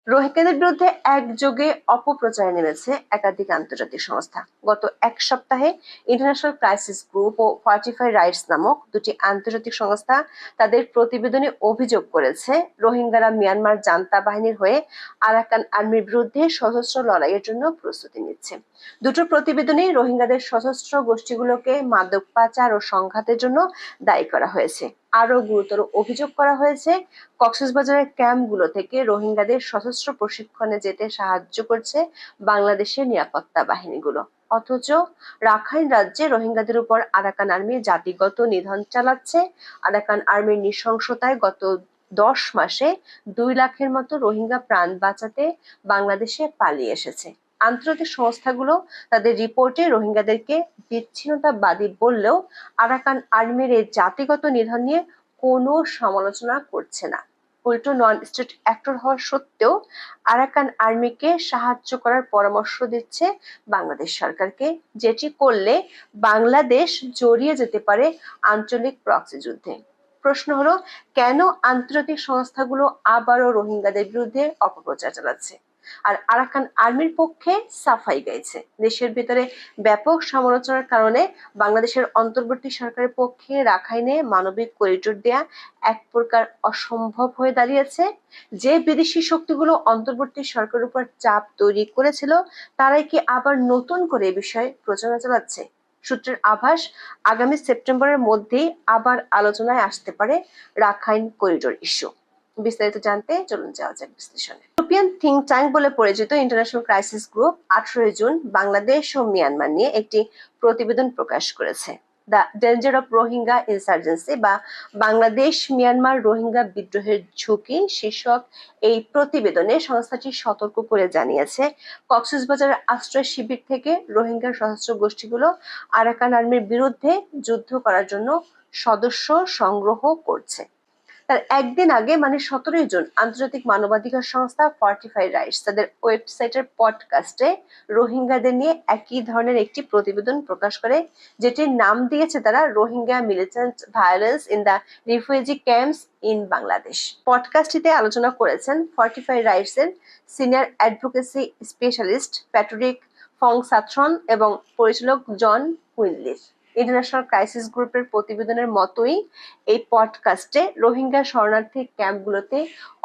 রোহিঙ্গাদের বিরুদ্ধে একযোগে অপপ্রচারে নেমেছে একাধিক আন্তর্জাতিক সংস্থা। গত এক সপ্তাহে ইন্টারন্যাশনাল ক্রাইসিস গ্রুপ ও ফর্টিফাই রাইটস নামক দুটি আন্তর্জাতিক সংস্থা তাদের প্রতিবেদনে অভিযোগ করেছে রোহিঙ্গারা মিয়ানমার জান্তা বাহিনীর হয়ে আরাকান আর্মির বিরুদ্ধে সশস্ত্র লড়াইয়ের জন্য প্রস্তুতি নিচ্ছে। দুটো প্রতিবেদনেই রোহিঙ্গাদের সশস্ত্র গোষ্ঠীগুলোকে মাদক পাচার ও সংঘাতের জন্য দায়ী করা হয়েছে। আরো গুরুতর অভিযোগ করা হয়েছে কক্সবাজারের ক্যাম্পগুলো থেকে রোহিঙ্গাদের সশস্ত্র প্রশিক্ষণে যেতে সাহায্য করছে বাংলাদেশের নিরাপত্তা বাহিনীগুলো। অথচ রাখাইন রাজ্যে রোহিঙ্গাদের উপর আরাকান আর্মি জাতিগত নিধন চালাচ্ছে। আরাকান আর্মির নৃশংসতায় গত 10 মাসে 2 লাখের মতো রোহিঙ্গা প্রাণ বাঁচাতে বাংলাদেশে পালিয়ে এসেছে। আন্তর্জাতিক সংস্থাগুলো তাদের রিপোর্টে রোহিঙ্গাদেরকে বিচ্ছিন্নতাবাদী বললেও আরাকান আর্মির এই জাতিগত নিধন নিয়ে কোনো সমালোচনা করছে না। উল্টো নন স্টেট অ্যাক্টর হওয়া সত্ত্বেও আরাকান আর্মিকে সাহায্য করার পরামর্শ দিচ্ছে বাংলাদেশ সরকারকে, যেটি করলে বাংলাদেশ জড়িয়ে যেতে পারে আঞ্চলিক প্রক্সি যুদ্ধে। প্রশ্ন হলো, কেন আন্তর্জাতিক সংস্থাগুলো আবারও রোহিঙ্গাদের বিরুদ্ধে অপপ্রচার চালাচ্ছে আর আরাকান আর্মির পক্ষে সাফাই গাইছে? দেশের ভিতরে ব্যাপক সমালোচনার কারণে বাংলাদেশের অন্তর্বর্তী সরকারের পক্ষে রাখাইনে মানবিক করিডোর দেয়া এক প্রকার অসম্ভব হয়ে দাঁড়িয়েছে। যে বিদেশি শক্তিগুলো অন্তর্বর্তী সরকারের উপর চাপ তৈরি করেছিল, তারাই কি আবার নতুন করে এ বিষয়ে প্রচারণা চালাচ্ছে? সূত্রের আভাস, আগামী সেপ্টেম্বরের মধ্যেই আবার আলোচনায় আসতে পারে রাখাইন করিডোর ইস্যু। বিস্তারিত জানতে চলুন যাওয়া যাক বিশ্লেষণে। ইউরোপিয়ান থিঙ্ক ট্যাঙ্ক বলে পরিচিত international crisis group 18 June Bangladesh ও মিয়ানমার নিয়ে একটি প্রতিবেদন প্রকাশ করেছে। The danger of Rohingya insurgency বা বাংলাদেশ মিয়ানমার রোহিঙ্গা বিদ্রোহের ঝুঁকি শীর্ষক এই প্রতিবেদনে সংস্থাটি সতর্ক করে জানিয়েছে, কক্সবাজারের আশ্রয় শিবির থেকে রোহিঙ্গা সশস্ত্র গোষ্ঠীগুলো আরাকান আর্মির বিরুদ্ধে যুদ্ধ করার জন্য সদস্য সংগ্রহ করছে। তার একদিন আগে মানে 17 জুন আন্তর্জাতিক মানবাধিকার সংস্থা ফর্টিফাই রাইটস তাদের ওয়েবসাইটের পডকাস্টে রোহিঙ্গাদের নিয়ে একই ধরনের একটি প্রতিবেদন প্রকাশ করে, যেটির নাম দিয়েছে তারা Rohingya militant violence in the refugee camps in Bangladesh. পডকাস্টটিতে আলোচনা করেছেন ফর্টিফাই রাইটস এর senior advocacy specialist Patrick Phongsathorn এবং পরিচালক জন কুইনলির। ইন্টারন্যাশনাল ক্রাইসিস গ্রুপের প্রতিবেদনের মতোই এই পডকাস্টে রোহিঙ্গা শরণার্থী ক্যাম্পগুলোতে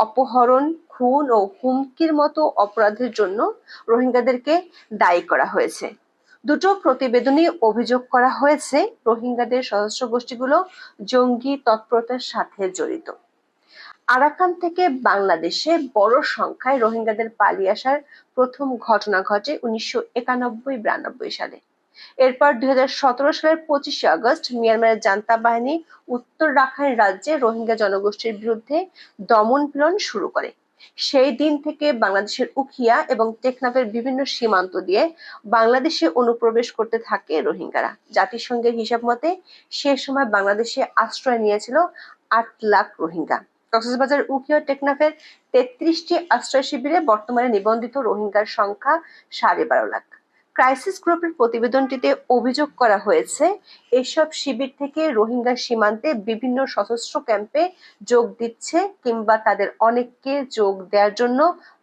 অপহরণ, খুন ও হুমকির মতো অপরাধের জন্য রোহিঙ্গাদেরকে দায়ী করা হয়েছে। দুটো প্রতিবেদনে অভিযোগ করা হয়েছে রোহিঙ্গাদের সশস্ত্র গোষ্ঠীগুলো জঙ্গি তৎপরতার সাথে জড়িত। আরাকান থেকে বাংলাদেশে বড় সংখ্যায় রোহিঙ্গাদের পালিয়ে আসার প্রথম ঘটনা ঘটে 1991-92 সালে। এরপর 2017 সালের 25 আগস্ট মিয়ানমারের জান্তা বাহিনী উত্তর রাখাইন রাজ্যে রোহিঙ্গা জনগোষ্ঠীর বিরুদ্ধে দমন-পীড়ন শুরু করে। সেই দিন থেকে বাংলাদেশের উখিয়া এবং টেকনাফের বিভিন্ন সীমান্ত দিয়ে বাংলাদেশে অনুপ্রবেশ করতে থাকে রোহিঙ্গারা। জাতিসংঘের হিসাব মতে সে সময় বাংলাদেশে আশ্রয় নিয়েছিল 8 লাখ রোহিঙ্গা। কক্সবাজার, উখিয়া, টেকনাফের 33টি আশ্রয় শিবিরে বর্তমানে নিবন্ধিত রোহিঙ্গার সংখ্যা 12.5 লাখ। ক্রাইসিস গ্রুপের প্রতিবেদনটিতে অভিযোগ করা হয়েছে, এসব শিবির থেকে রোহিঙ্গা সীমান্তে বিভিন্ন সশস্ত্র ক্যাম্পে যোগ দিচ্ছে কিংবা তাদের অনেককে যোগ দেওয়ার জন্য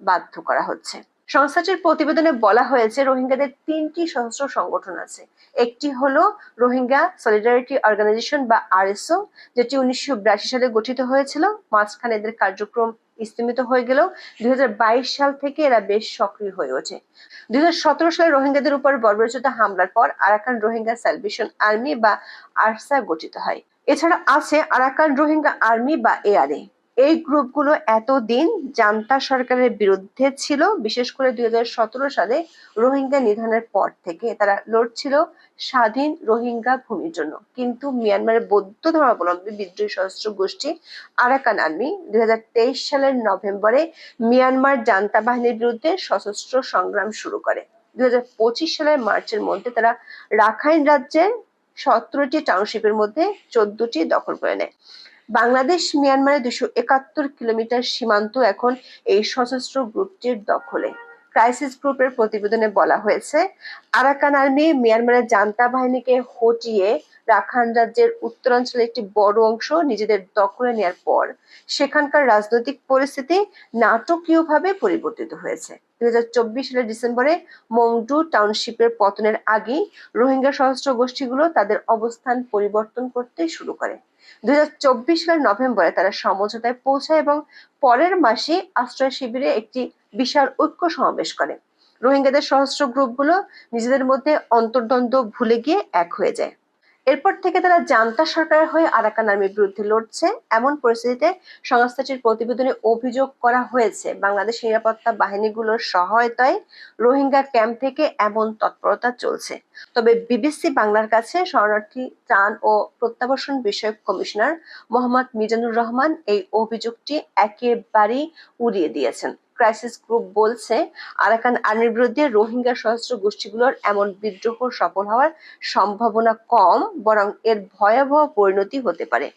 বাধ্য করা হচ্ছে। সংস্থাটির প্রতিবেদনে বলা হয়েছে, রোহিঙ্গাদের 3টি সশস্ত্র সংগঠন আছে। একটি হলো রোহিঙ্গা সলিডারিটি অর্গানাইজেশন বা আরএসও, যেটি 1982 সালে গঠিত হয়েছিল। মাঝখানে এদের কার্যক্রম স্থগিত হয়ে গেলেও 2022 সাল থেকে এরা বেশ সক্রিয় হয়ে ওঠে। 2017 সালে রোহিঙ্গাদের উপর বর্বরোচিত হামলার পর আরাকান রোহিঙ্গা স্যালভেশন আর্মি বা আরসা গঠিত হয়। এছাড়া আছে আরাকান রোহিঙ্গা আর্মি বা এআরএ। এই গ্রুপগুলো এতদিন জান্তা সরকারের বিরুদ্ধে ছিল। বিশেষ করে 2017 সালে রোহিঙ্গা নিধনের পর থেকে তারা লড়ছিল স্বাধীন রোহিঙ্গা ভূমির জন্য। কিন্তু মিয়ানমারের বৌদ্ধ ধর্মাবলম্বী বিদ্রোহী সশস্ত্র গোষ্ঠী আরাকান আর্মি 2023 সালের নভেম্বরে মিয়ানমার জান্তা বাহিনীর বিরুদ্ধে সশস্ত্র সংগ্রাম শুরু করে। 2025 সালের মার্চের মধ্যে তারা রাখাইন রাজ্যের 17টি টাউনশিপের মধ্যে 14টি দখল করে নেয়। বাংলাদেশ মিয়ানমারের 271 কিলোমিটার সীমান্ত এখন এই সশস্ত্র গ্রুপটির দখলে। ক্রাইসিস গ্রুপের প্রতিবেদনে বলা হয়েছে, আরাকান আর্মি মিয়ানমারের জান্তা বাহিনীকে হটিয়ে রাখাইন রাজ্যের উত্তরাঞ্চলের একটি বড় অংশ নিজেদের দখলে নেয়ার পর সেখানকার রাজনৈতিক পরিস্থিতি নাটকীয়ভাবে পরিবর্তিত হয়েছে। 2024 সালের ডিসেম্বরে মংডু টাউনশিপের পতনের আগেই রোহিঙ্গা সশস্ত্র গোষ্ঠীগুলো তাদের অবস্থান পরিবর্তন করতে শুরু করে। 2024 সালের নভেম্বরে তারা সমঝোতায় পৌঁছায় এবং পরের মাসে আশ্রয় শিবিরে একটি বিশাল ঐক্য সমাবেশ করে। রোহিঙ্গাদের সশস্ত্র গ্রুপগুলো নিজেদের মধ্যে অন্তর্দ্বন্দ্ব ভুলে গিয়ে এক হয়ে যায়। এরপর থেকে তারা জান্তা সরকারের হয়ে আরাকান আর্মির বিরুদ্ধে লড়ছে। এমন পরিস্থিতিতে সংস্থাটির প্রতিবেদনে অভিযোগ করা হয়েছে বাংলাদেশ নিরাপত্তা বাহিনীগুলোর সহায়তায় রোহিঙ্গা ক্যাম্প থেকে এমন তৎপরতা চলছে। তবে বিবিসি বাংলার কাছে শরণার্থী ত্রাণ ও প্রত্যাবাসন বিষয়ক কমিশনার মোহাম্মদ মিজানুর রহমান এই অভিযোগটি একেবারেই উড়িয়ে দিয়েছেন। ক্রাইসিস গ্রুপ বলছে আরাকান আর্মির বিরুদ্ধে রোহিঙ্গা সশস্ত্র গোষ্ঠীগুলোর এমন বিদ্রোহ সফল হওয়ার সম্ভাবনা কম, বরং এর ভয়াবহ পরিণতি হতে পারে।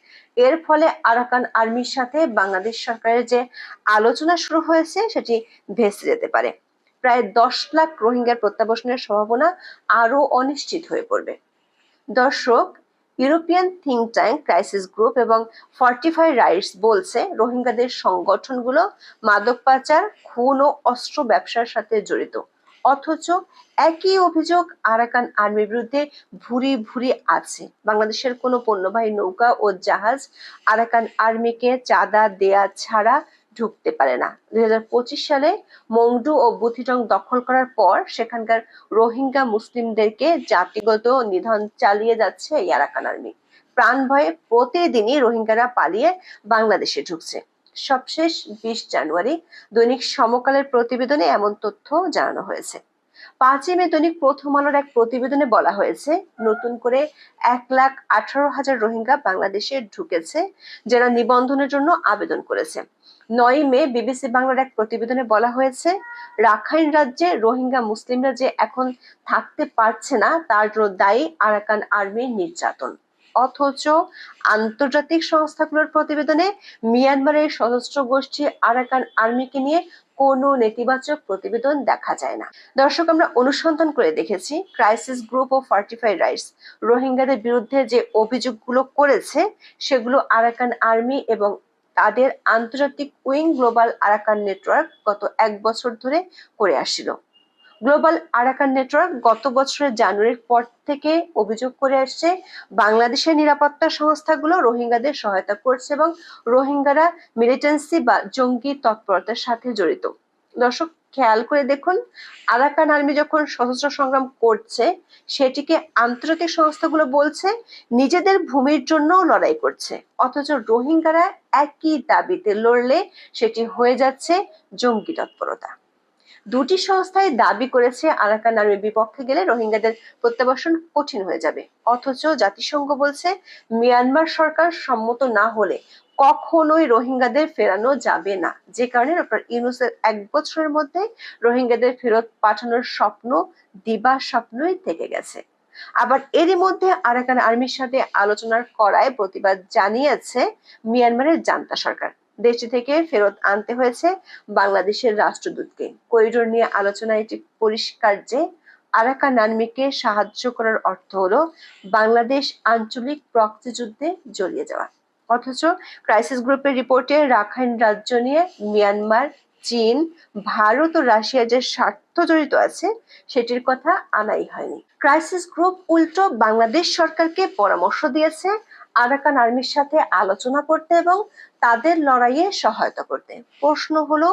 এর ফলে আরাকান আর্মির সাথে বাংলাদেশ সরকারের যে আলোচনা শুরু হয়েছে সেটি ভেস্তে যেতে পারে। প্রায় 10 লাখ রোহিঙ্গার প্রত্যাবাসনের সম্ভাবনা আরো অনিশ্চিত হয়ে পড়বে। দর্শক, European think tank crisis group এবং ফর্টিফাই রাইটস বলছে রোহিঙ্গাদের সংগঠনগুলো মাদক পাচার, খুন ও অস্ত্র ব্যবসার সাথে জড়িত। অথচ একই অভিযোগ আরাকান আর্মির বিরুদ্ধে ভুরি ভুরি আছে। বাংলাদেশের কোনো পণ্যবাহী নৌকা ও জাহাজ আরাকান আর্মিকে চাঁদা দেয়া ছাড়া ঢুকতে পারে না। 2025 সালে মংডু ও বুথিটং দখল করার পর সেখানকার রোহিঙ্গা মুসলিমদেরকে জাতিগত নিধন চালিয়ে যাচ্ছে এই আরাকান আর্মি। প্রাণ ভয়ে প্রতিদিনই রোহিঙ্গারা পালিয়ে বাংলাদেশে ঢুকছে। সবশেষ 20 জানুয়ারি দৈনিক সমকালের প্রতিবেদনে এমন তথ্য জানানো হয়েছে। 5 মে দৈনিক প্রথম আলোর এক প্রতিবেদনে বলা হয়েছে নতুন করে 1,18,000 রোহিঙ্গা বাংলাদেশে ঢুকেছে যারা নিবন্ধনের জন্য আবেদন করেছে। 9 মে বিবিসি বাংলার এক প্রতিবেদনে বলা হয়েছে রাখাইন রাজ্যে রোহিঙ্গা মুসলিমরা যে এখন থাকতে পারছে না তার জন্য দায়ী আরাকান আর্মির নির্যাতন। অথচ আন্তর্জাতিক সংস্থাগুলোর প্রতিবেদনে মিয়ানমারের সশস্ত্র গোষ্ঠী আরাকান আর্মিকে নিয়ে কোনো নেতিবাচক প্রতিবেদন দেখা যায় না। দর্শক, আমরা অনুসন্ধান করে দেখেছি ক্রাইসিস গ্রুপ ও ফর্টিফাই রাইটস রোহিঙ্গাদের বিরুদ্ধে যে অভিযোগগুলো করেছে সেগুলো আরাকান আর্মি এবং তাদের আন্তর্জাতিক উইং গ্লোবাল আরাকান নেটওয়ার্ক গত 1 বছর ধরে করে আসছিল। গ্লোবাল আরাকান নেটওয়ার্ক গত বছরের জানুয়ারির পর থেকে অভিযোগ করে আসছে বাংলাদেশের নিরাপত্তা সংস্থাগুলো রোহিঙ্গাদের সহায়তা করছে এবং রোহিঙ্গারা মিলিটেন্সি বা জঙ্গি তৎপরতার সাথে জড়িত। দর্শক, খেয়াল করে দেখুন, আরাকান আর্মি যখন সশস্ত্র সংগ্রাম করছে সেটিকে আন্তর্জাতিক সংস্থাগুলো বলছে নিজেদের ভূমির জন্য লড়াই করছে, অথচ রোহিঙ্গারা একই দাবিতে লড়লে সেটি হয়ে যাচ্ছে জঙ্গি তৎপরতা। দুটি সংস্থাই দাবি করেছে আরাকান আর্মির বিপক্ষে গেলে রোহিঙ্গাদের প্রত্যাবাসন কঠিন হয়ে যাবে, অথচ জাতিসংঘ বলছে মিয়ানমার সরকার সম্মত না হলে কখনোই রোহিঙ্গাদের ফেরানো যাবে না, যে কারণে ডক্টর ইউনূসের 1 বছরের মধ্যে রোহিঙ্গাদের ফেরত পাঠানোর স্বপ্ন দিবা স্বপ্নই থেকে গেছে। আবার এরই মধ্যে আরাকান আর্মির সাথে আলোচনার করায় প্রতিবাদ জানিয়েছে মিয়ানমারের জান্তা সরকার। দেশটি থেকে ফেরত আনতে হয়েছে বাংলাদেশের রাষ্ট্রদূতকে। করিডোর নিয়ে আলোচনায় এটি পরিষ্কার যে আরাকান আর্মিকে সাহায্য করার অর্থ হলো বাংলাদেশ আঞ্চলিক প্রক্সি যুদ্ধে জড়িয়ে যাওয়া। অথচ ক্রাইসিস গ্রুপের রিপোর্টে রাখাইন রাজ্য নিয়ে মিয়ানমার, চীন, ভারত ও রাশিয়ার যে স্বার্থ জড়িত আছে সেটির কথা আনাই হয়নি। ক্রাইসিস গ্রুপ উল্টো বাংলাদেশ সরকারকে পরামর্শ দিয়েছে আরাকান আর্মির সাথে আলোচনা করতে এবং তাদের লড়াইয়ে সহায়তা করতে। প্রশ্ন হলো